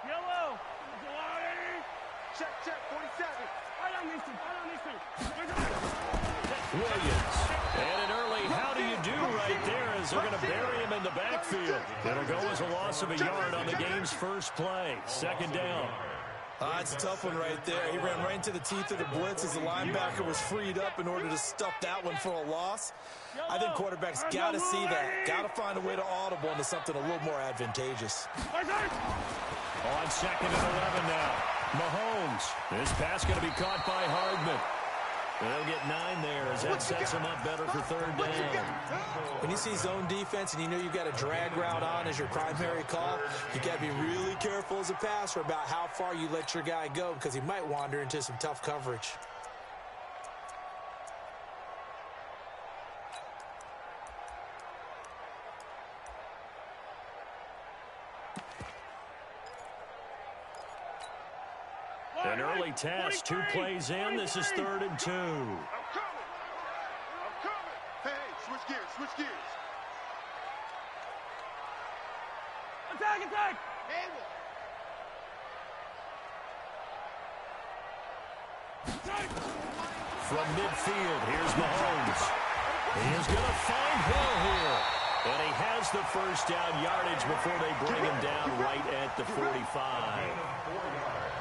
Yellow. Check, 47. Right on these two. Williams. And an early how do you do right there as they're going to bury him in the backfield. It'll go as a loss of a yard on the game's first play. Second down. It's a tough one right there. He ran right into the teeth of the blitz as the linebacker was freed up in order to stuff that one for a loss. I think quarterbacks got to see that. Got to find a way to audible into something a little more advantageous. On second and 11 now. Mahomes. This pass going to be caught by Hardman. They'll get 9 there as that sets him up better for third down. When you see zone defense and you know you've got a drag route on as your primary call, you got to be really careful as a passer about how far you let your guy go because he might wander into some tough coverage. An early test, 2 plays in. This is 3rd and 2. I'm coming. Hey, switch gears. Attack. From midfield, here's Mahomes. He is going to find Hill here. And he has the first down yardage before they bring him down right at the 45.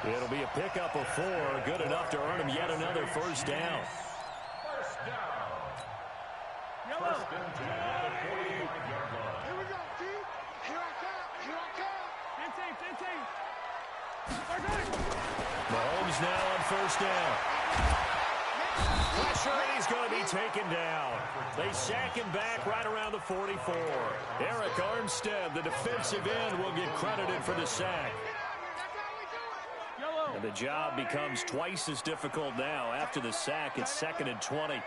It'll be a pickup of 4, good enough to earn him yet another first down. Yellow. Here we go, T. Here I come. 15. Mahomes now on first down. Pressure, and he's going to be taken down. They sack him back right around the 44. Eric Armstead, the defensive end, will get credited for the sack. And the job becomes twice as difficult now. After the sack, it's 2nd and 20.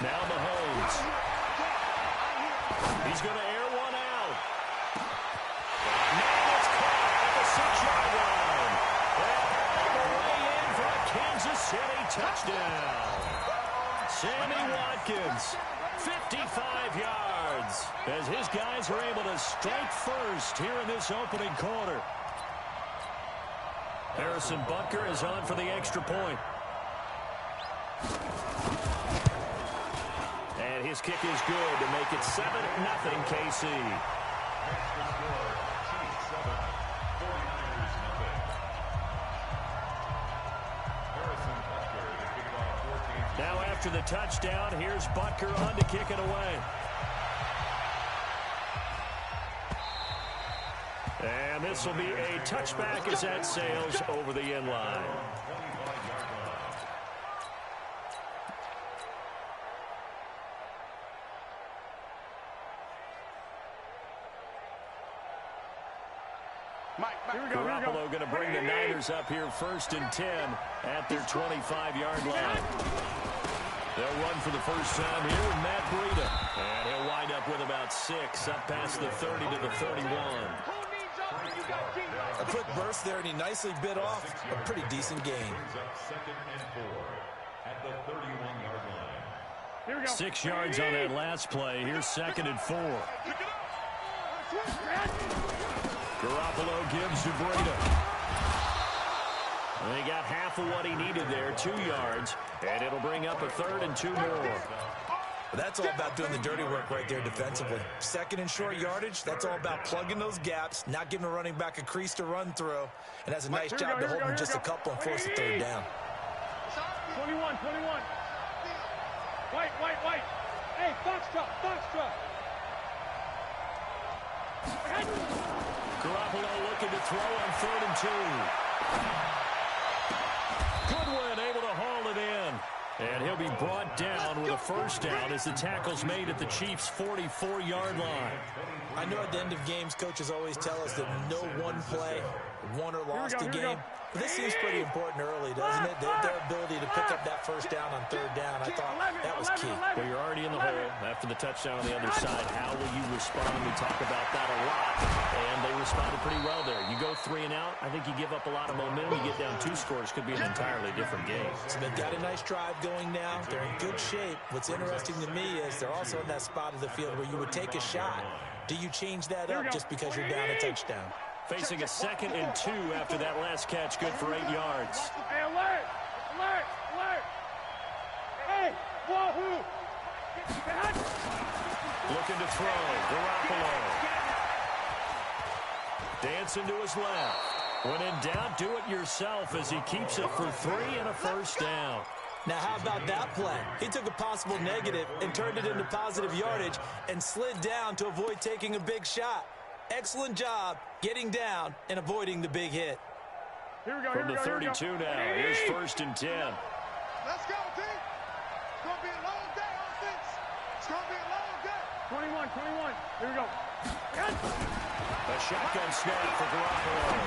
Now Mahomes. He's going to air one out. Now it's caught at the 6-yard line. And way in for a Kansas City touchdown. Sammy Watkins, 55 yards, as his guys are able to strike first here in this opening quarter. Harrison Butker is on for the extra point. And his kick is good to make it 7-0 KC. Now after the touchdown, here's Butker on to kick it away. And this will be a touchback as that sails over the end line. Garoppolo going to bring the Niners up here 1st and 10 at their 25-yard line. They'll run for the first time here with Matt Breida. And he'll wind up with about 6 up past the 30 to the 31. A quick burst there, and he nicely bit off a pretty decent gain. 6 yards on that last play. Here's 2nd and 4. Garoppolo gives to Breida. And he got half of what he needed there, 2 yards. And it'll bring up a 3rd and 2 more. That's all about doing the dirty work right there defensively. 2nd and short yardage, that's all about plugging those gaps, not giving a running back a crease to run through, and has a nice job to hold him just a couple and force a 3rd down. 21. White. Hey, Foxtrot. Garoppolo looking to throw on 3rd and 2. Goodwin able to haul it in. And he'll be brought down with a first down as the tackle's made at the Chiefs' 44-yard line. I know at the end of games, coaches always tell us that no one play won or lost a game. But this seems pretty important early, doesn't it? Their ability to pick up that first down on third down, I thought that was key. Well, you're already in the hole after the touchdown on the other side. How will you respond? We talk about that a lot, and they responded pretty well there. You go 3 and out, I think you give up a lot of momentum. You get down 2 scores, could be an entirely different game. So they've got a nice drive going now. They're in good shape. What's interesting to me is they're also in that spot of the field where you would take a shot. Do you change that up just because you're down a touchdown? Facing a 2nd and 2 after that last catch, good for 8 yards. Hey, alert! Alert! Alert! Hey, wahoo! Looking to throw. Garoppolo. Dancing to his left. When in doubt, do it yourself as he keeps it for 3 and a first down. Now, how about that play? He took a possible negative and turned it into positive yardage and slid down to avoid taking a big shot. Excellent job getting down and avoiding the big hit. Here we go, From the 32 now, here's 1st and 10. Let's go, team. It's going to be a long day, offense. It's going to be a long day. 21. Here we go. A shotgun snap for Garoppolo.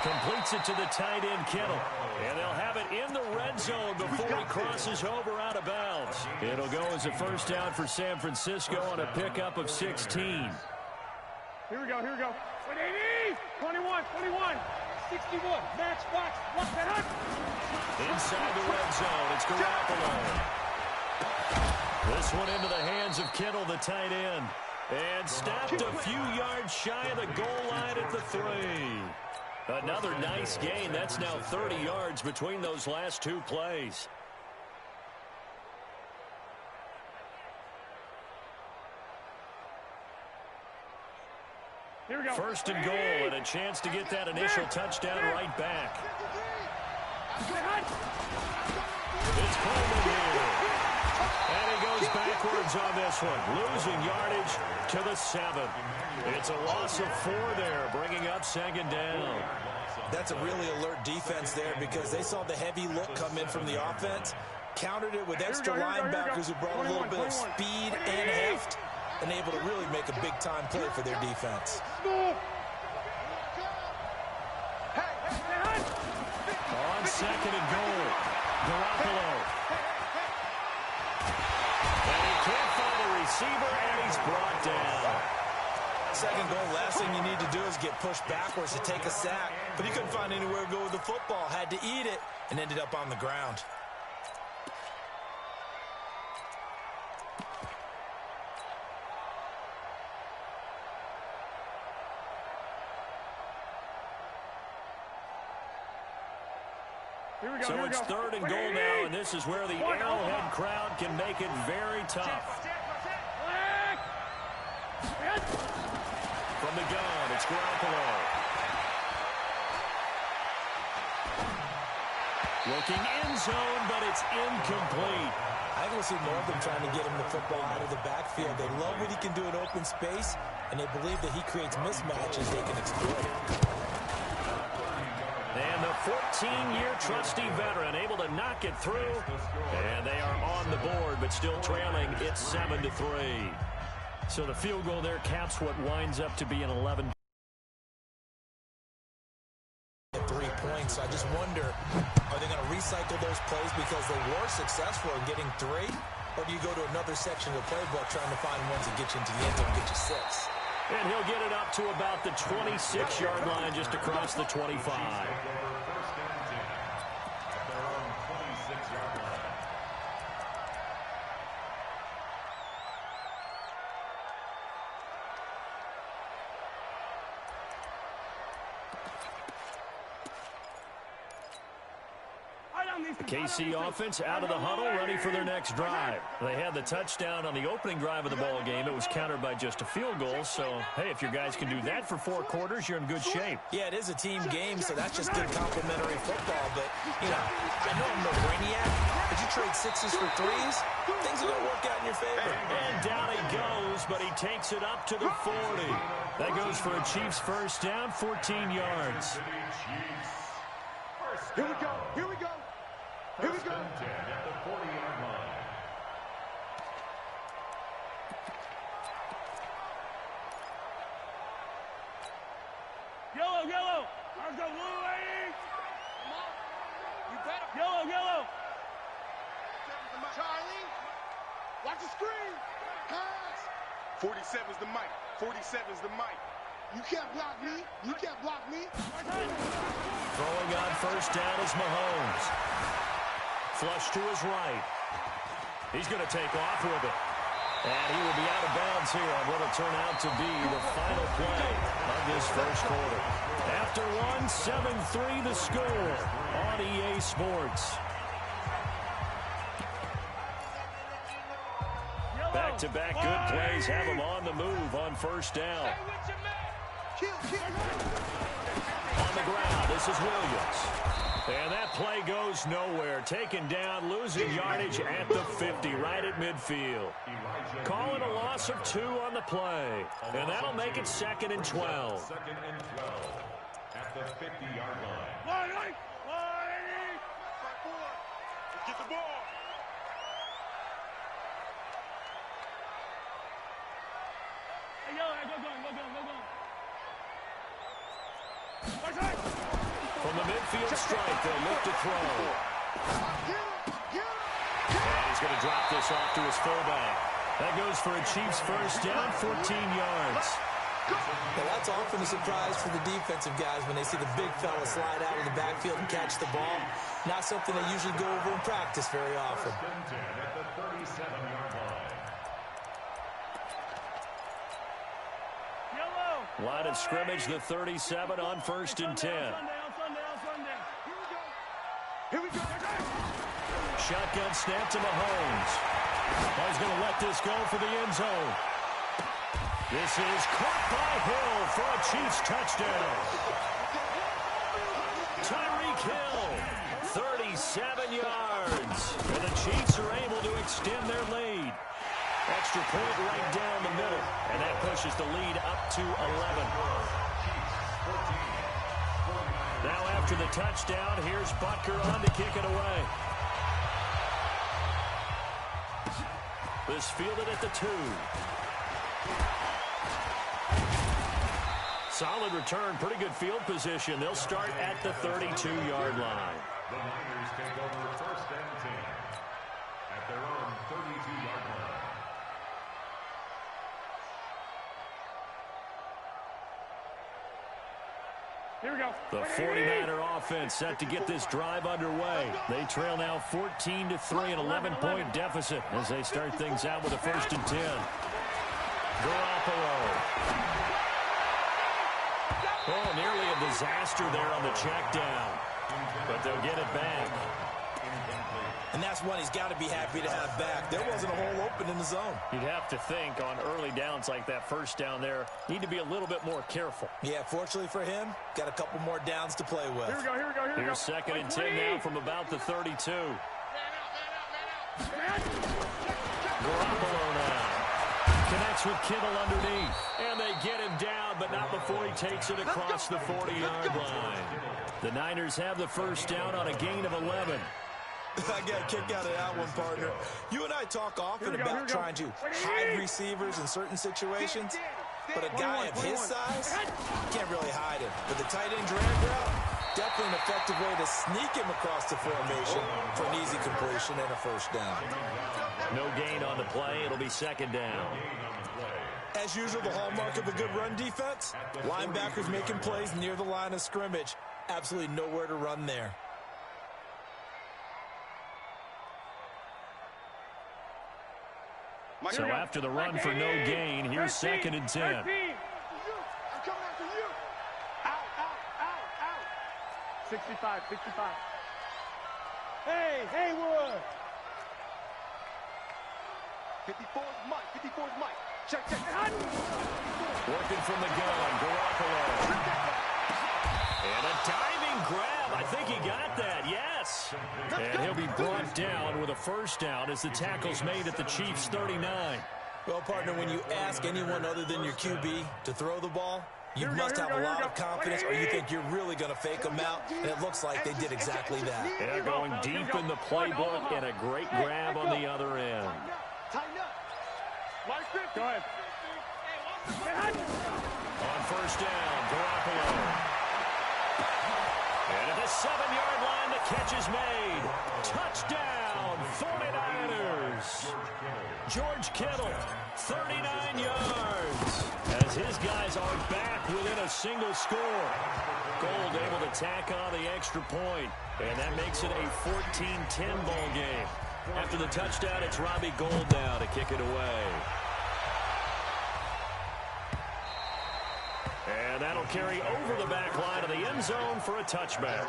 Completes it to the tight end, Kittle. And they'll have it in the red zone before he crosses over out of bounds. It'll go as a first down for San Francisco on a pickup of 16. Here we go. 21. 61. Max box. Watch that up. Inside the red zone, it's Garoppolo. This one into the hands of Kittle, the tight end. And snapped a few yards shy of the goal line at the 3. Another nice gain. That's now 30 yards between those last 2 plays. Here we go. 1st and goal and a chance to get that initial touchdown right back. It's Coleman here. And he goes backwards on this one, losing yardage to the 7. It's a loss of 4 there, bringing up 2nd down. That's a really alert defense there because they saw the heavy look come in from the offense, countered it with extra linebackers who brought a little bit of speed and heft, and able to really make a big-time play for their defense. On 2nd and goal, Garoppolo. And he can't find a receiver, and he's brought down. 2nd goal, last thing you need to do is get pushed backwards to take a sack. But he couldn't find anywhere to go with the football, had to eat it, and ended up on the ground. So it's 3rd and goal now, and this is where the Arrowhead crowd can make it very tough. From the gun, it's Garoppolo. Looking end zone, but it's incomplete. I can see more of them trying to get him the football out of the backfield. They love what he can do in open space, and they believe that he creates mismatches they can exploit. And the 14-year trusty veteran able to knock it through. And they are on the board, but still trailing. It's 7-3. So the field goal there caps what winds up to be an 11. 3 points. I just wonder, are they going to recycle those plays because they were successful in getting 3? Or do you go to another section of the playbook trying to find ones that get you into the end zone and get you 6? And he'll get it up to about the 26-yard line, just across the 25. KC offense out of the huddle, ready for their next drive. They had the touchdown on the opening drive of the ball game. It was countered by just a field goal. So, hey, if your guys can do that for 4 quarters, you're in good shape. Yeah, it is a team game, so that's just good complimentary football. But, you know, I know I'm no brainiac, but you trade 6s for 3s, things are going to work out in your favor. And down he goes, but he takes it up to the 40. That goes for a Chiefs first down, 14 yards. Here we go. Here we go. Here we go. At the 40-yard line. Yellow. Let's go, Blue ladies! Come on. You better. Yellow, yellow. Charlie, watch the screen. Pass. 47's the mic. 47's the mic. You can't block me. You can't block me. Throwing on first down is Mahomes. Flush to his right. He's going to take off with it. And he will be out of bounds here on what will turn out to be the final play of this first quarter. After one, 7-3 the score on EA Sports. Back-to-back good plays have him on the move on first down. On the ground, this is Williams. And that play goes nowhere. Taken down, losing yardage at the 50, right at midfield. Calling a loss of 2 on the play. And that'll make it 2nd and 12. 2nd and 12 at the 50-yard line. Let's get the ball. Hey, yo, go. From the midfield strike, they'll look to throw. And he's going to drop this off to his fullback. That goes for a Chiefs first down, 14 yards. Well, that's often a surprise for the defensive guys when they see the big fella slide out of the backfield and catch the ball. Not something they usually go over in practice very often. First and 10 at the 37-yard line. Line of scrimmage, the 37 on first and 10. Here we go. Shotgun snap to Mahomes. Oh, he's going to let this go for the end zone. This is caught by Hill for a Chiefs touchdown. Tyreek Hill, 37 yards. And the Chiefs are able to extend their lead. Extra point right down the middle. And that pushes the lead up to 11. Now after the touchdown, here's Butker on to kick it away. This fielded at the 2. Solid return, pretty good field position. They'll start at the 32-yard line. The Niners take over first and 10 at their own 32-yard line. Here we go. The 49er offense set to get this drive underway. They trail now 14-3, an 11-point deficit as they start things out with a first and 10. Garoppolo. Oh, nearly a disaster there on the check down. But they'll get it back. And that's one he's got to be happy to have back. There wasn't a hole open in the zone. You'd have to think on early downs like that first down there, need to be a little bit more careful. Yeah, fortunately for him, got a couple more downs to play with. Here we go. Here's 2nd and 10 now from about the 32. Garoppolo now. Connects with Kittle underneath. And they get him down, but not before he takes it across the 40-yard line. The Niners have the first down on a gain of 11. I got a kick out of that one, partner. You and I talk often about trying to hide receivers in certain situations, but a guy of his size can't really hide him. But the tight end drag route, definitely an effective way to sneak him across the formation for an easy completion and a first down. No gain on the play. It'll be 2nd down. As usual, the hallmark of a good run defense, linebackers making plays near the line of scrimmage. Absolutely nowhere to run there. So after the run for no gain, here's 2nd and 10. I'm coming after you. Out. 65. Hey, Haywood. 54's Mike. Check. Working from the gun, Garoppolo. And a diving grab. I think he got that, yes. And he'll be brought down with a first down as the tackle's made at the Chiefs' 39. Well, partner, when you ask anyone other than your QB to throw the ball, you must have a lot of confidence or you think you're really going to fake them out, and it looks like they did exactly that. They're going deep in the playbook and a great grab on the other end. Tighten up. Go ahead. On first down, Garoppolo. And at the 7-yard line, the catch is made. Touchdown, 49ers. George Kittle, 39 yards. As his guys are back within a single score. Gold able to tack on the extra point. And that makes it a 14-10 ball game. After the touchdown, it's Robbie Gould now to kick it away. And that'll carry over the back line of the end zone for a touchback.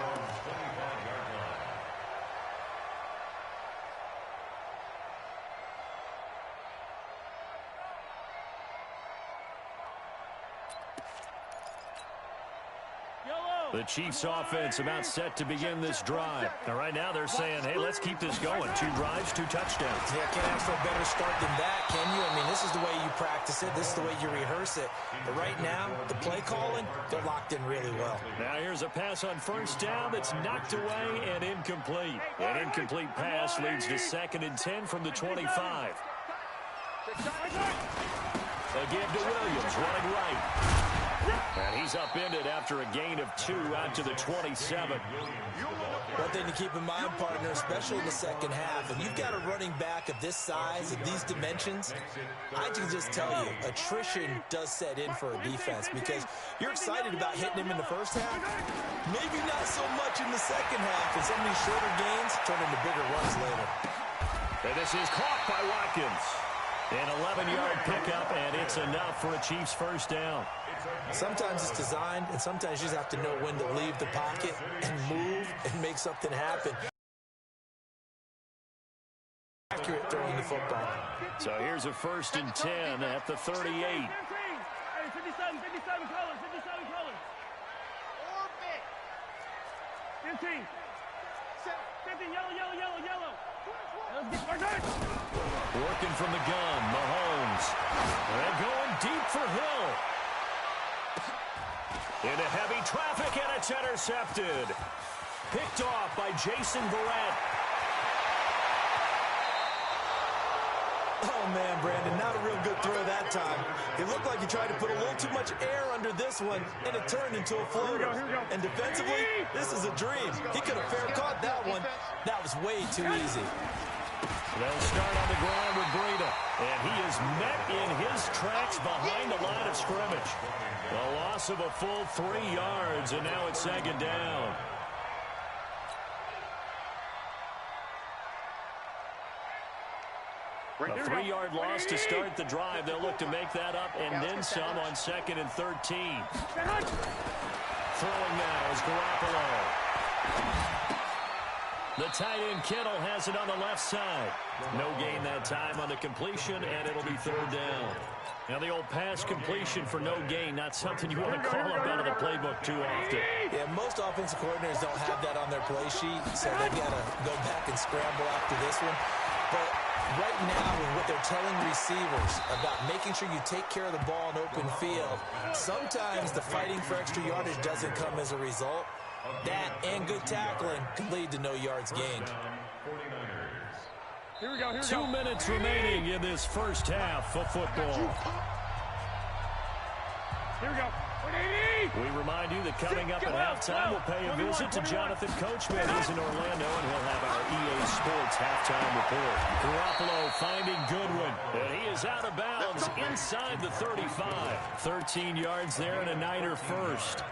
The Chiefs offense about set to begin this drive. Now, right now they're saying, hey, let's keep this going. 2 drives, 2 touchdowns. Yeah, can't ask for a better start than that, can you? I mean, this is the way you practice it. This is the way you rehearse it. But right now, the play calling, they're locked in really well. Now here's a pass on first down that's knocked away and incomplete. An incomplete pass leads to 2nd and 10 from the 25. A give to Williams, running right. And he's upended after a gain of 2 out to the 27. One thing to keep in mind, partner, especially in the second half, and you've got a running back of this size, of these dimensions, I can just tell you, attrition does set in for a defense because you're excited about hitting him in the first half, maybe not so much in the second half, and some of these shorter gains turn into bigger runs later. And this is caught by Watkins. An 11-yard pickup, and it's enough for a Chiefs first down. Sometimes it's designed, and sometimes you just have to know when to leave the pocket and move and make something happen. Accurate throwing the football. So here's a 1st and 10 at the 38. 57 colors, 57 colors. 15. 15, yellow. Let's get Working from the gun, Mahomes. And going deep for Hill. Into heavy traffic, and it's intercepted. Picked off by Jason Verrett. Oh, man, Brandon, not a real good throw that time. It looked like he tried to put a little too much air under this one, and it turned into a floater. Here we go. And defensively, this is a dream. He could have fair caught that one. That was way too easy. They'll start on the ground with Breida, and he is met in his tracks behind the line of scrimmage. A loss of a full 3 yards, and now it's 2nd down. A 3-yard loss to start the drive. They'll look to make that up and then some on 2nd and 13. Throwing now is Garoppolo. The tight end Kittle has it on the left side. No gain that time on the completion, and it'll be 3rd down. Now the old pass completion for no gain, not something you want to call up out of the playbook too often. Yeah, most offensive coordinators don't have that on their play sheet, so they've got to go back and scramble after this one. But right now, with what they're telling receivers about making sure you take care of the ball in open field, sometimes the fighting for extra yardage doesn't come as a result. That and good tackling can lead to no yards gained. Here we go. 2 minutes remaining in this first half of football. Here we go. We remind you that coming up at halftime, we'll pay a visit to Jonathan Coachman. He's in Orlando, and he'll have our EA Sports halftime report. Garoppolo finding Goodwin, and he is out of bounds inside the 35. 13 yards there and a Niner first.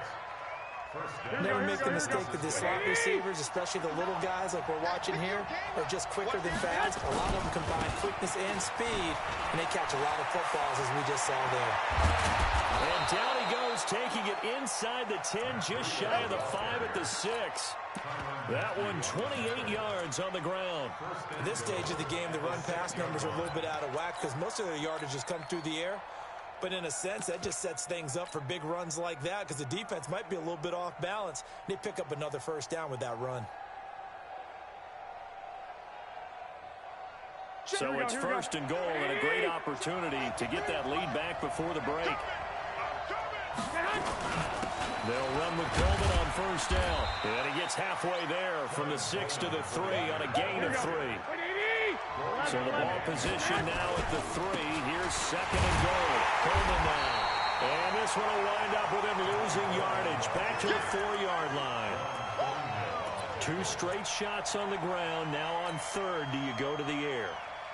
Never make the mistake that the slot receivers, especially the little guys like we're watching here, are just quicker than fast. A lot of them combine quickness and speed, and they catch a lot of footballs, as we just saw there. And down he goes, taking it inside the 10, just shy of the 5 at the 6. That one 28 yards on the ground. At this stage of the game, the run-pass numbers are a little bit out of whack because most of their yardage has come through the air. But in a sense, that just sets things up for big runs like that because the defense might be a little bit off balance. They pick up another first down with that run. So it's 1st and goal and a great opportunity to get that lead back before the break. They'll run with Coleman on first down. And he gets halfway there from the 6 to the 3 on a gain of 3. So the ball position now at the 3. Here's 2nd and goal. Coleman now. And this one will wind up with him losing yardage. Back to the 4-yard line. 2 straight shots on the ground. Now on 3rd, do you go to the air?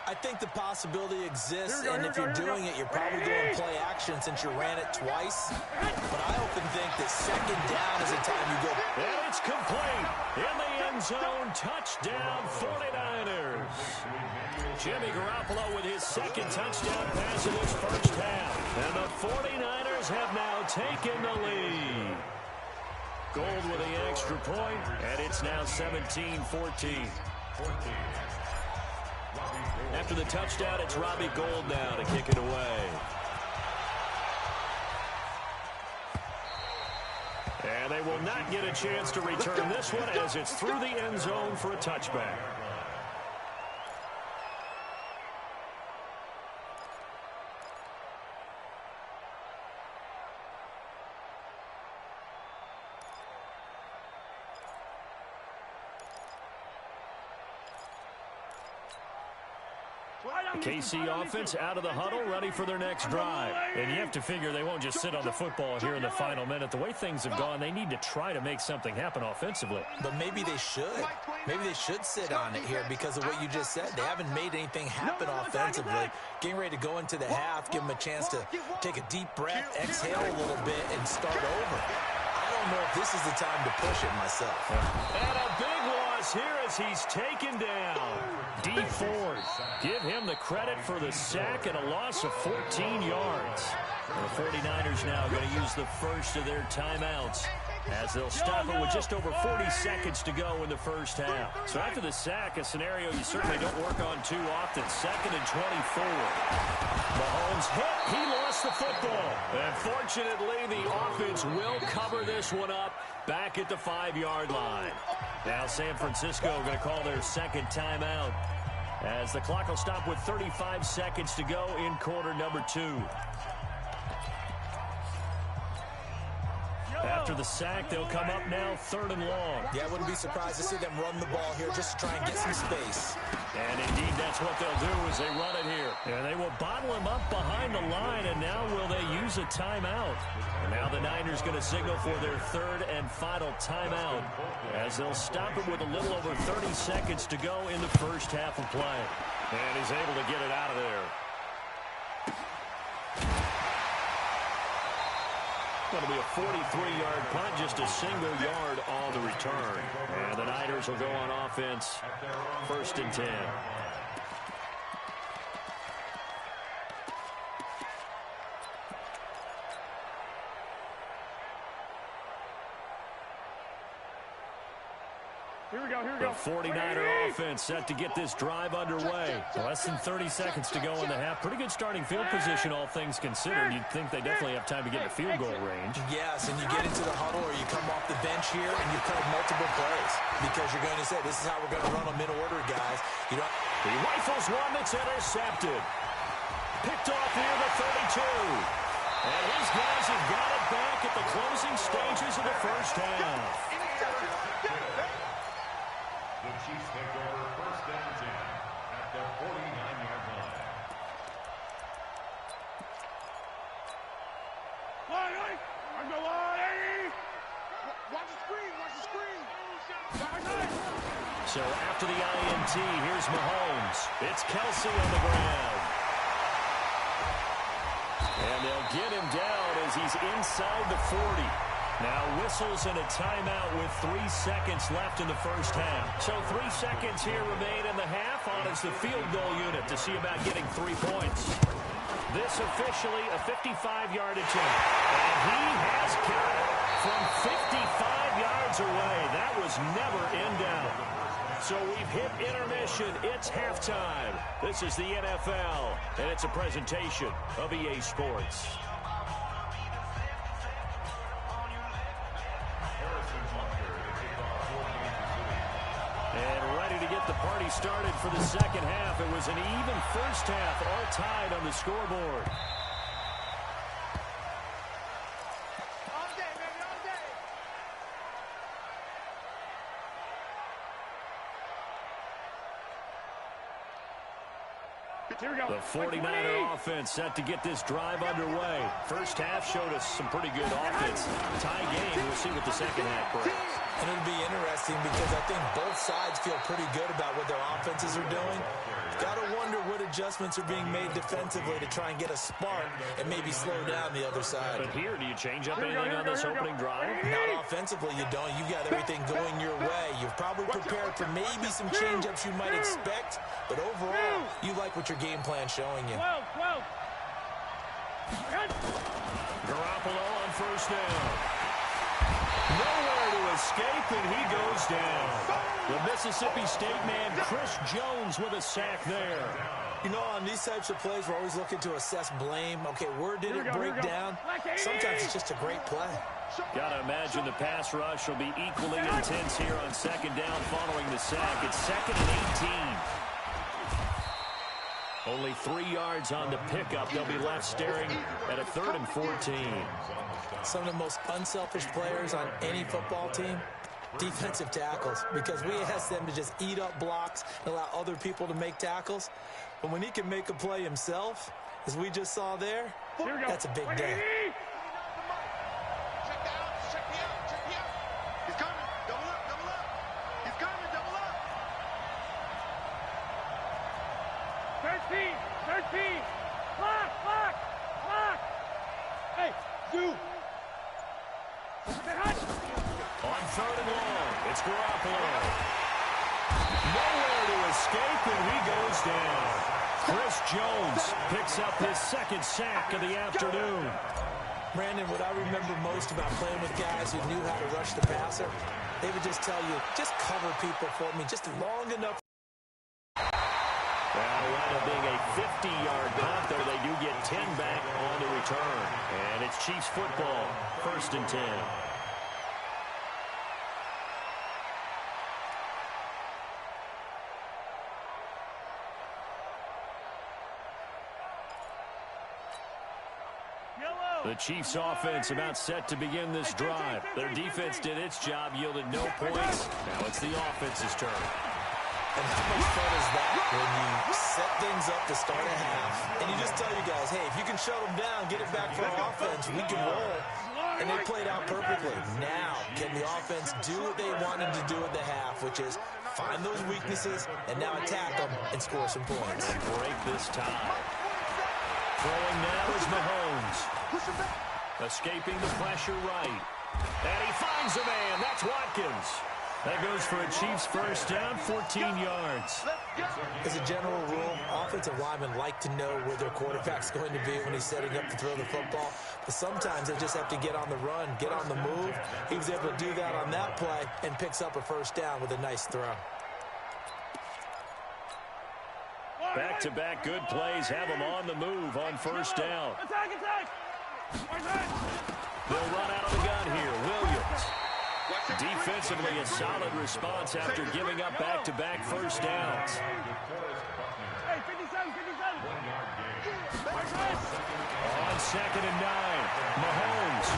I think the possibility exists, and if you're doing it, you're probably going play action since you ran it twice. But I often think that 2nd down is the time you go. And it's complete. In the end zone, touchdown 49ers. Jimmy Garoppolo with his 2nd touchdown pass in his first half. And the 49ers have now taken the lead. Gold with the extra point, and it's now 17-14. After the touchdown, it's Robbie Gould now to kick it away. And they will not get a chance to return this one as it's through the end zone for a touchback. The KC offense out of the huddle, ready for their next drive. And you have to figure they won't just sit on the football here in the final minute. The way things have gone, they need to try to make something happen offensively. But maybe they should. Maybe they should sit on it here because of what you just said. They haven't made anything happen offensively. Getting ready to go into the half, give them a chance to take a deep breath, exhale a little bit, and start over. I don't know if this is the time to push it myself. And a big loss here as he's taken down. D Ford, give him the credit for the sack and a loss of 14 yards. The 49ers now going to use the first of their timeouts as they'll stop it with just over 40 seconds to go in the first half. So after the sack, a scenario you certainly don't work on too often. 2nd and 24. Mahomes hit. He lost the football. And fortunately, the offense will cover this one up back at the 5-yard line. Now San Francisco going to call their 2nd timeout as the clock will stop with 35 seconds to go in quarter number 2. After the sack, they'll come up now 3rd and long. Yeah, I wouldn't be surprised to see them run the ball here just to try and get some space. And indeed, that's what they'll do as they run it here. And they will bottle him up behind the line, and now will they use a timeout? And now the Niners going to signal for their 3rd and final timeout as they'll stop it with a little over 30 seconds to go in the first half of play. And he's able to get it out of there. Going to be a 43-yard punt, just a single yard on the return. And the Niners will go on offense, 1st and 10. Here we go, here we The go. 49er offense set to get this drive underway. Less than 30 seconds to go in the half. Pretty good starting field position, all things considered. You'd think they definitely have time to get in the field goal range. Yes, and you get into the huddle or you come off the bench here and you play multiple plays because you're going to say, this is how we're going to run them in order, guys. You know, He rifles one that's intercepted. Picked off near the 32. And his guys have got it back at the closing stages of the first half. The Chiefs take over 1st and 10 at the 49-yard line. Watch the screen, watch the screen. So after the INT, here's Mahomes. It's Kelsey on the ground. And they'll get him down as he's inside the 40. Now whistles and a timeout with 3 seconds left in the first half. So 3 seconds here remain in the half on as the field goal unit to see about getting 3 points. This officially a 55-yard attempt. And he has got it from 55 yards away. That was never in doubt. So we've hit intermission. It's halftime. This is the NFL, and it's a presentation of EA Sports. And ready to get the party started for the second half. It was an even first half, all tied on the scoreboard. All day, baby, all day. Here we go. The 49er offense set to get this drive underway. First half showed us some pretty good offense. Tie game. We'll see what the second half brings. And it'll be interesting because I think both sides feel pretty good about what their offenses are doing. Got to wonder what adjustments are being made defensively to try and get a spark and maybe slow down the other side. But here, do you change up anything on this opening drive? Not offensively, you don't. You've got everything going your way. You've probably prepared for maybe some change-ups you might expect, but overall, you like what your game plan's showing you. 12. Garoppolo on first down. Nowhere to escape, and he goes down. The Mississippi State man, Chris Jones, with a sack there. You know, on these types of plays, we're always looking to assess blame. Okay, where did it break down? Sometimes it's just a great play. Got to imagine the pass rush will be equally intense here on second down following the sack. It's 2nd and 18. Only 3 yards on the pickup. They'll be left staring at a 3rd and 14. Some of the most unselfish players on any football team, defensive tackles, because we ask them to just eat up blocks and allow other people to make tackles. But when he can make a play himself, as we just saw there, that's a big day. Check the out. Check the out. He's coming. Double up. He's coming. Double up. 13. Block. Hey, do. On 3rd and long, it's Garoppolo. Nowhere to escape, and he goes down. Chris Jones picks up his 2nd sack of the afternoon. Brandon, what I remember most about playing with guys who knew how to rush the passer, they would just tell you, just cover people for me, just long enough. Well, it wound up being a 50-yard punt, though they do get 10 back on the return. And it's Chiefs football, 1st and 10. The Chiefs offense about set to begin this drive. Their defense did its job, yielded no points. Now it's the offense's turn. And how much fun is that when you set things up to start a half, and you just tell you guys, hey, if you can shut them down, get it back for our offense, we can roll. And they played out perfectly. Now, can the offense do what they wanted to do at the half, which is find those weaknesses and now attack them and score some points. And break this tie. Throwing now is Mahomes. Escaping the pressure right. And he finds a man. That's Watkins. That goes for a Chiefs first down, 14 yards. As a general rule, offensive linemen like to know where their quarterback's going to be when he's setting up to throw the football. But sometimes they just have to get on the run, get on the move. He was able to do that on that play and picks up a first down with a nice throw. Back-to-back good plays have them on the move on first down. Attack! They'll run out of the gun here. Williams. Defensively, a solid response after giving up back-to-back first downs. Hey, 57. On 2nd and 9, Mahomes.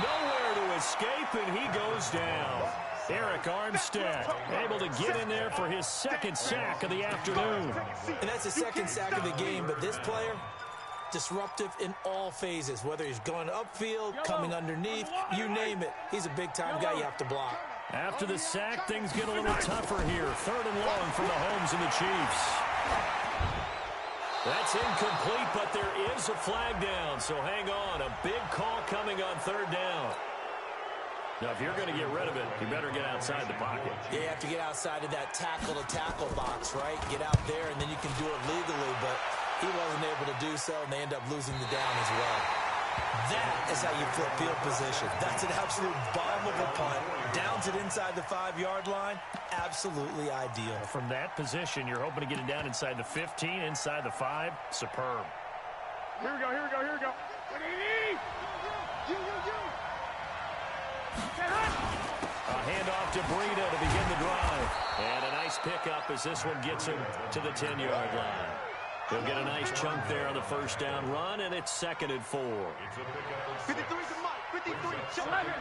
Nowhere to escape, and he goes down. Eric Armstead able to get in there for his 2nd sack of the afternoon. And that's his 2nd sack of the game, but this player, disruptive in all phases, whether he's going upfield, coming underneath, you name it. He's a big-time guy you have to block. After the sack, things get a little tougher here. 3rd and long for Mahomes and the Chiefs. That's incomplete, but there is a flag down, so hang on. A big call coming on 3rd down. Now, if you're going to get rid of it, you better get outside the pocket. Yeah, you have to get outside of that tackle-to-tackle box, right? Get out there, and then you can do it legally, but he wasn't able to do so, and they end up losing the down as well. That is how you flip field position. That's an absolute bomb of a punt. Downs it inside the 5-yard line. Absolutely ideal. From that position, you're hoping to get it down inside the 15, inside the 5. Superb. Here we go. A handoff to Breida to begin the drive. And a nice pickup as this one gets him to the 10-yard line. He'll get a nice chunk there on the first down run, and it's 2nd and 4. 53 to Mike. 53. 11.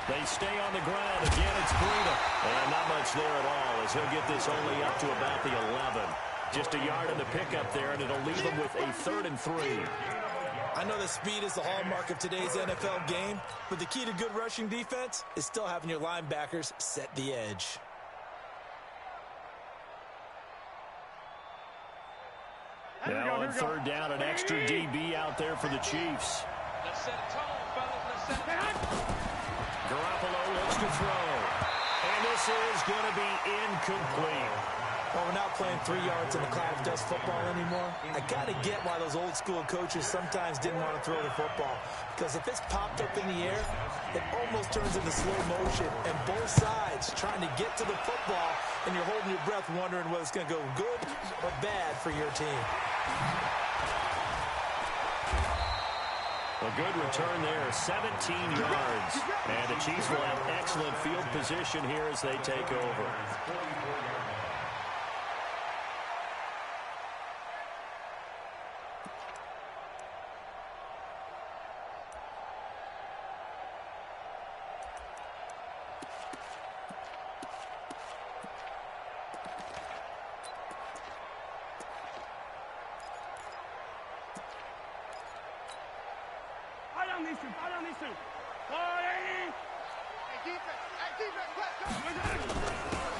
They stay on the ground. Again, it's Breida. And not much there at all as he'll get this only up to about the 11. Just a yard in the pickup there, and it'll leave him with a 3rd and 3. I know that speed is the hallmark of today's NFL game, but the key to good rushing defense is still having your linebackers set the edge. Now on 3rd down, an extra DB out there for the Chiefs. Let's set a tone, fellas. Let's set a tone. Garoppolo looks to throw. And this is going to be incomplete. Well, we're not playing 3 yards in the cloud of dust football anymore. I got to get why those old school coaches sometimes didn't want to throw the football. Because if it's popped up in the air, it almost turns into slow motion. And both sides trying to get to the football, and you're holding your breath wondering whether it's going to go good or bad for your team. A good return there, 17 yards. And the Chiefs will have excellent field position here as they take over.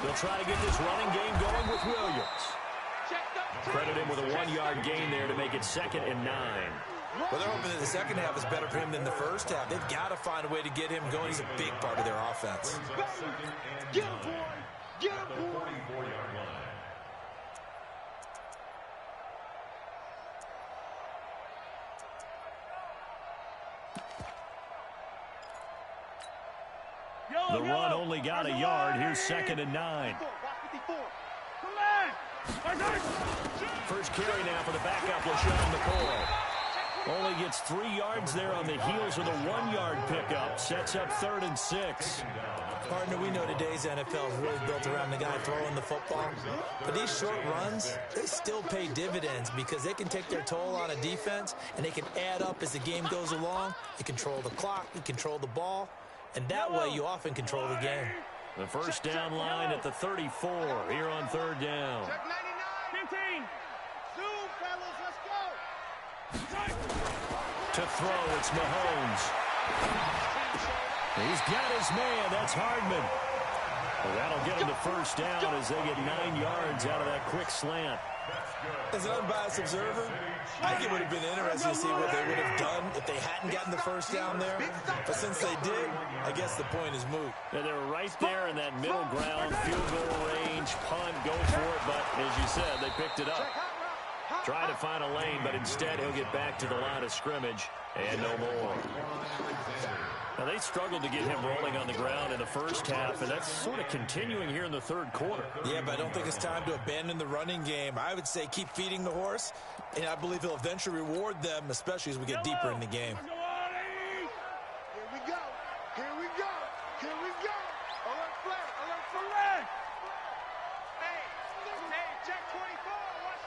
They'll try to get this running game going with Williams. Credit him with a 1-yard gain there to make it 2nd and 9. Well, they're hoping that the second half is better for him than the first half. They've got to find a way to get him going. He's a big part of their offense. Get him, boy. Get him, boy. 44-yard line. The run only got a yard. Here's 2nd and 9. First carry now for the backup, LaShawn McCoy. Only gets 3 yards there on the heels of the 1-yard pickup. Sets up 3rd and 6. Partner, we know today's NFL is really built around the guy throwing the football. But these short runs, they still pay dividends because they can take their toll on a defense, and they can add up as the game goes along. You control the clock, you control the ball. And that way, you often control the game. The first down line at the 34 here on 3rd down. Check 99. 15. Zoom, fellas. Let's go. To throw, it's Mahomes. He's got his man. That's Hardman. Well, that'll get him to first down as they get 9 yards out of that quick slant. As an unbiased observer, I think it would have been interesting to see what they would have done if they hadn't gotten the first down there. But since they did, I guess the point is moot. Yeah, they were right there in that middle ground, field goal range, punt, go for it. But as you said, they picked it up. Trying to find a lane, but instead he'll get back to the line of scrimmage and no more. Now, they struggled to get him rolling on the ground in the first half, and that's sort of continuing here in the 3rd quarter. Yeah, but I don't think it's time to abandon the running game. I would say keep feeding the horse, and I believe he'll eventually reward them, especially as we get deeper in the game. Here we go. Here we go. Here we go. Alert flag. Alert flag. Hey, check 24. Watch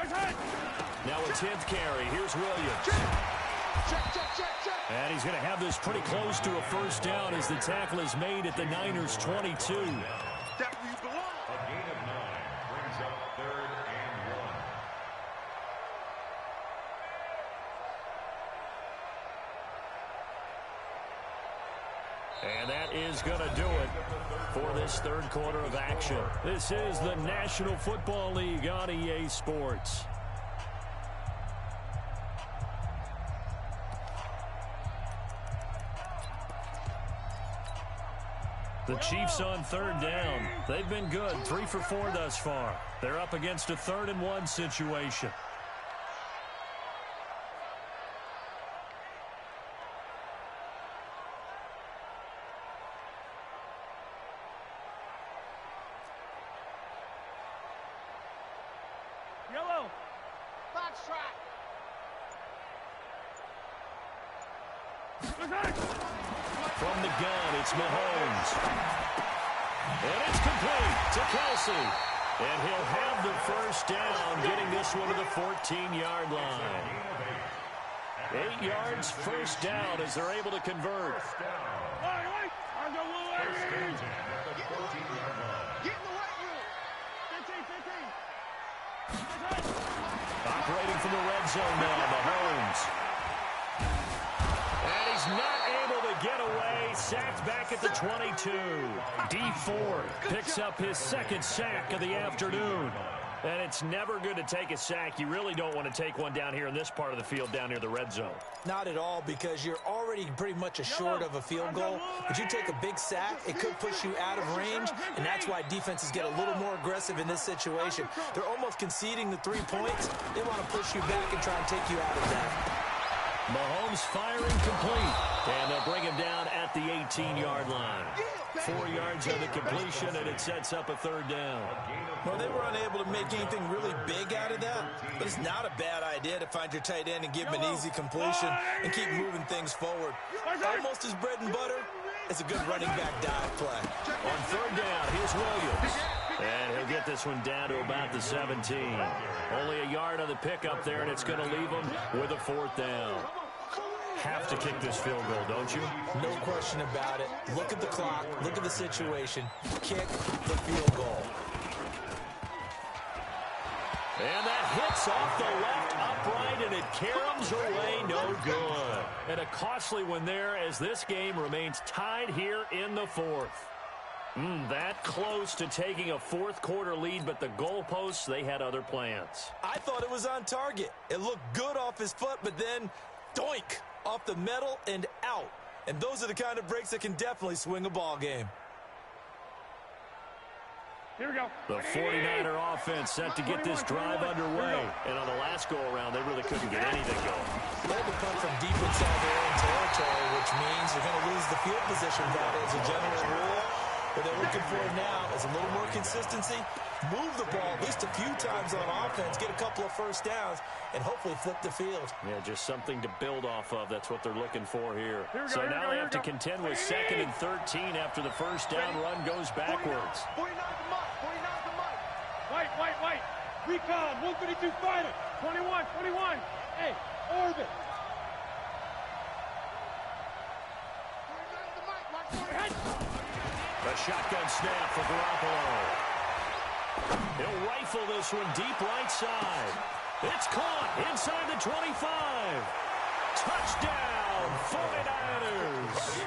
24. Now a 10th carry. Here's Williams. Check. And he's going to have this pretty close to a first down as the tackle is made at the Niners' 22. That's where you belong. A gain of 9 brings up 3rd and 1. And that is going to do it for this 3rd quarter of action. This is the National Football League on EA Sports. The Chiefs on 3rd down. They've been good, 3 for 4 thus far. They're up against a 3rd and 1 situation. Yellow. Box track. From the gun, it's Mahomes. And it's complete to Kelsey. And he'll have the first down, getting this one to the 14-yard line. 8 yards, first down as they're able to convert. in the red zone now, Mahomes. And he's not able to get away. Sacked back at the 22. Dee Ford picks up his second sack of the afternoon. And it's never good to take a sack. You really don't want to take one down here in this part of the field, down near the red zone. Not at all, because you're already pretty much assured of a field goal. But you take a big sack, it could push you out of range, and that's why defenses get a little more aggressive in this situation. They're almost conceding the 3 points. They want to push you back and try and take you out of that. Mahomes firing complete, and they'll bring him down at the 18-yard line. 4 yards on the completion, and it sets up a third down. Well, they were unable to make anything really big out of that, but it's not a bad idea to find your tight end and give him an easy completion and keep moving things forward. Almost his bread and butter. It's a good running back dive play. On third down, here's Williams. And he'll get this one down to about the 17. Only a yard on the pickup there, and it's going to leave him with a fourth down. Have to kick this field goal, don't you? No question about it. Look at the clock. Look at the situation. Kick the field goal. And that hits off the left upright, and it caroms away no good. And a costly one there as this game remains tied here in the fourth. That close to taking a fourth quarter lead, but the goalposts, they had other plans. I thought it was on target. It looked good off his foot, but then doink, off the metal and out. And those are the kind of breaks that can definitely swing a ball game. Here we go. The 49er offense set to get this drive underway. And on the last go-around, they really couldn't get anything going. They had to come from deep inside their own territory, which means they're going to lose the field position battle as a general rule. What they're looking for now is a little more consistency, move the ball at least a few times on offense, get a couple of first downs, and hopefully flip the field. Yeah, just something to build off of. That's what they're looking for here. So now they have to contend with 2nd and 13 after the first down run goes backwards. 49 to Mike. 49 to Mike. White. Recon. 152 fighter. 21. Hey, orbit. 49 to Mike. Mike 49. A shotgun snap for Garoppolo. He'll rifle this one deep right side. It's caught inside the 25. Touchdown, 49ers.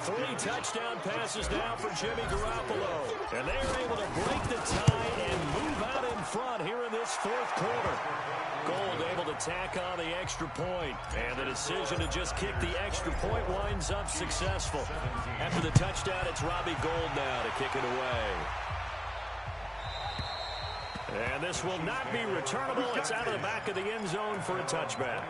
3 touchdown passes now for Jimmy Garoppolo. And they're able to break the tie and move out in front here in this fourth quarter. Gold able to tack on the extra point. And the decision to just kick the extra point winds up successful. After the touchdown, it's Robbie Gould now to kick it away. And this will not be returnable. It's out of the back of the end zone for a touchback.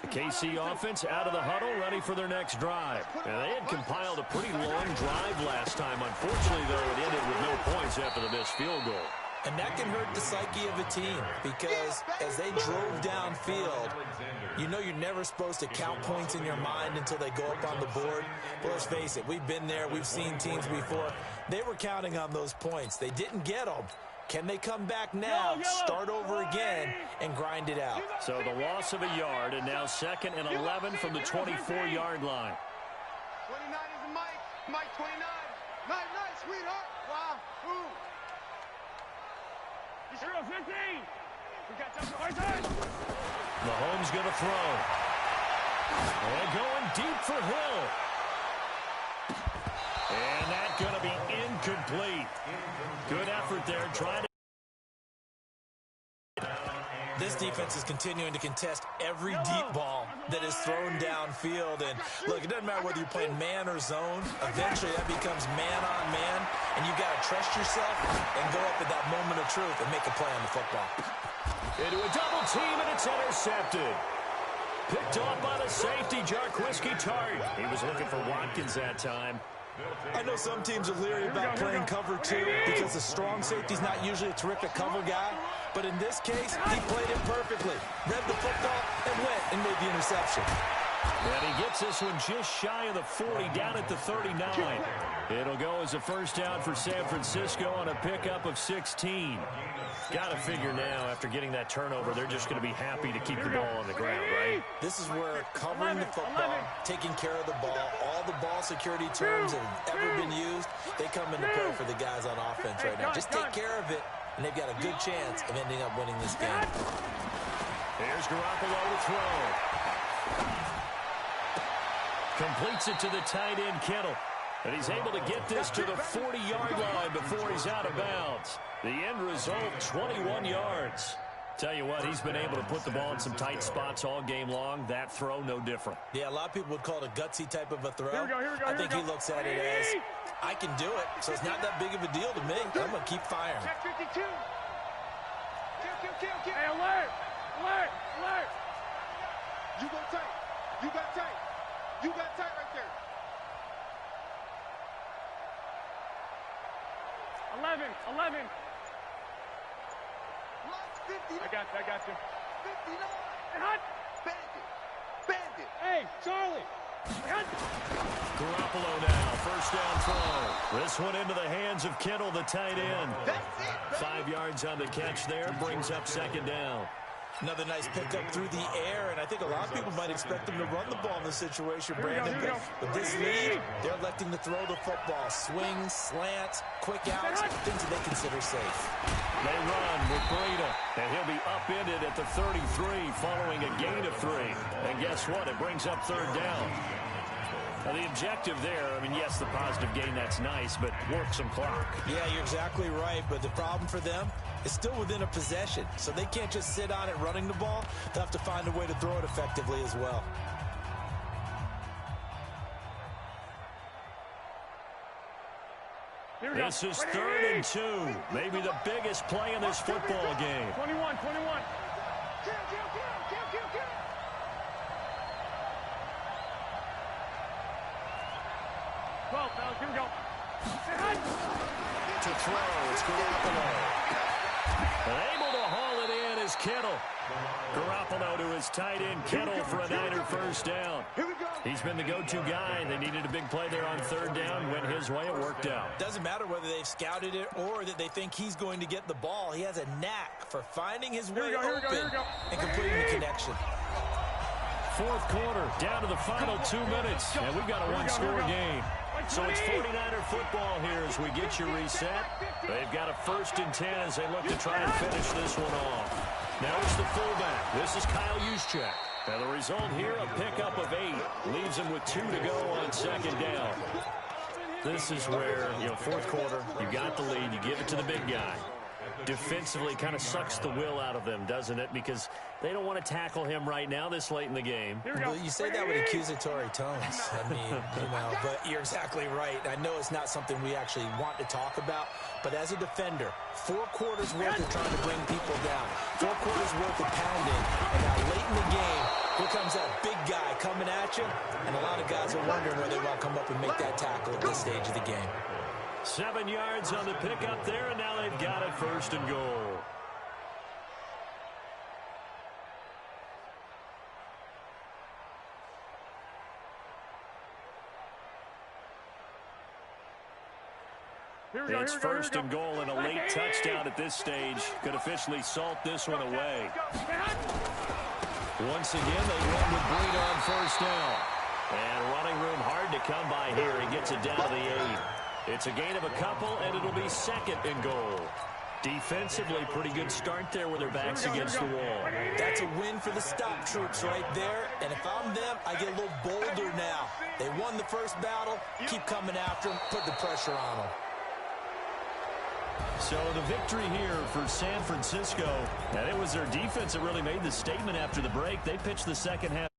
The KC offense out of the huddle, ready for their next drive. And they had compiled a pretty long drive last time. Unfortunately, though, it ended with no points after the missed field goal. And that can hurt the psyche of a team because as they drove downfield, you know you're never supposed to count points in your mind until they go up on the board. But let's face it, we've been there. We've seen teams before. They were counting on those points. They didn't get them. Can they come back now, start over again, and grind it out? So the loss of a yard, and now 2nd and 11 from the 24-yard line. 29 is Mike. Mike 29. Nice, sweetheart. Wow. Ooh. 15. We got time. Mahomes going to throw. And going deep for Hill. And that's going to be incomplete. Good effort there trying to. This defense is continuing to contest every deep ball that is thrown downfield. And look, it doesn't matter whether you're playing man or zone. Eventually that becomes man on man, and you got to trust yourself and go up at that moment of truth and make a play on the football. Into a double team, and it's intercepted. Picked off by the safety, Jarquiski Tart. He was looking for Watkins that time. I know some teams are leery about playing cover 2 because the strong safety's not usually a terrific cover guy. But in this case, he played it perfectly. Read the football and went and made the interception. And he gets this one just shy of the 40, down at the 39. It'll go as a first down for San Francisco on a pickup of 16. Got to figure now, after getting that turnover, they're just going to be happy to keep the ball on the ground, right? This is where covering the football, taking care of the ball, all the ball security terms that have ever been used, they come into play for the guys on offense right now. Just take care of it, and they've got a good chance of ending up winning this game. Here's Garoppolo to throw. Completes it to the tight end, Kittle. And he's able to get this to the 40-yard line before he's out of bounds. The end result, 21 yards. Tell you what, he's been able to put the ball in some tight spots all game long. That throw, no different. Yeah, a lot of people would call it a gutsy type of a throw. Here we go, I think he looks at it as, I can do it, so it's not that big of a deal to me. I'm going to keep firing. Check 52. Kill. Hey, alert. You go tight. You got tight. You got tight right there. 11. I got you. 59. Hot. Bandit. Hey, Charlie. Garoppolo now, first down throw. This one into the hands of Kittle, the tight end. That's it. 5 yards on the catch there, brings up second down. Another nice pickup through the air, and I think a lot of people might expect them to run the ball in this situation, Brandon. But with this lead, they're electing to throw the football. Swings, slants, quick outs, things that they consider safe. They run with Breida, and he'll be upended at the 33 following a gain of 3. And guess what? It brings up third down. Now, the objective there, I mean, yes, the positive gain, that's nice, but work some clock. Yeah, you're exactly right, but the problem for them is still within a possession, so they can't just sit on it running the ball. They'll have to find a way to throw it effectively as well. This is 3rd and 2, maybe the biggest play in this football game. 21. Kill. 12, fellas, here we go. To throw, it's Garoppolo. And able to haul it in is Kittle. Garoppolo to his tight end, Kittle, for a Niner first down. Here we go. He's been the go-to guy. They needed a big play there on third down. Went his way, it worked out. Doesn't matter whether they've scouted it or that they think he's going to get the ball. He has a knack for finding his way open and completing the connection. Fourth quarter, down to the final 2 minutes, and we've got a one-score game. So it's 49er football here as we get you reset. They've got a 1st and 10 as they look to try and finish this one off. Now it's the fullback. This is Kyle Juszczyk. Now the result here, a pickup of 8. Leaves him with 2 to go on second down. This is where, fourth quarter, you got the lead, you give it to the big guy. Defensively kind of sucks the will out of them, doesn't it? Because they don't want to tackle him right now this late in the game. Well, you say that with accusatory tones. I mean, but you're exactly right. I know it's not something we actually want to talk about, but as a defender, 4 quarters worth of trying to bring people down, 4 quarters worth of pounding, and now late in the game, here comes that big guy coming at you, and a lot of guys are wondering whether they want to come up and make that tackle at this stage of the game. 7 yards on the pickup there, and now they've got it 1st and goal. It's 1st and goal, and a late touchdown at this stage could officially salt this one away. Once again, they run with Breida on 1st down. And running room hard to come by here. He gets it down to the 8. It's a gain of a couple, and it'll be 2nd and goal. Defensively, pretty good start there with their backs against the wall. That's a win for the stop troops right there. And if I'm them, I get a little bolder now. They won the first battle. Keep coming after them. Put the pressure on them. So the victory here for San Francisco, and it was their defense that really made the statement after the break. They pitched the second half.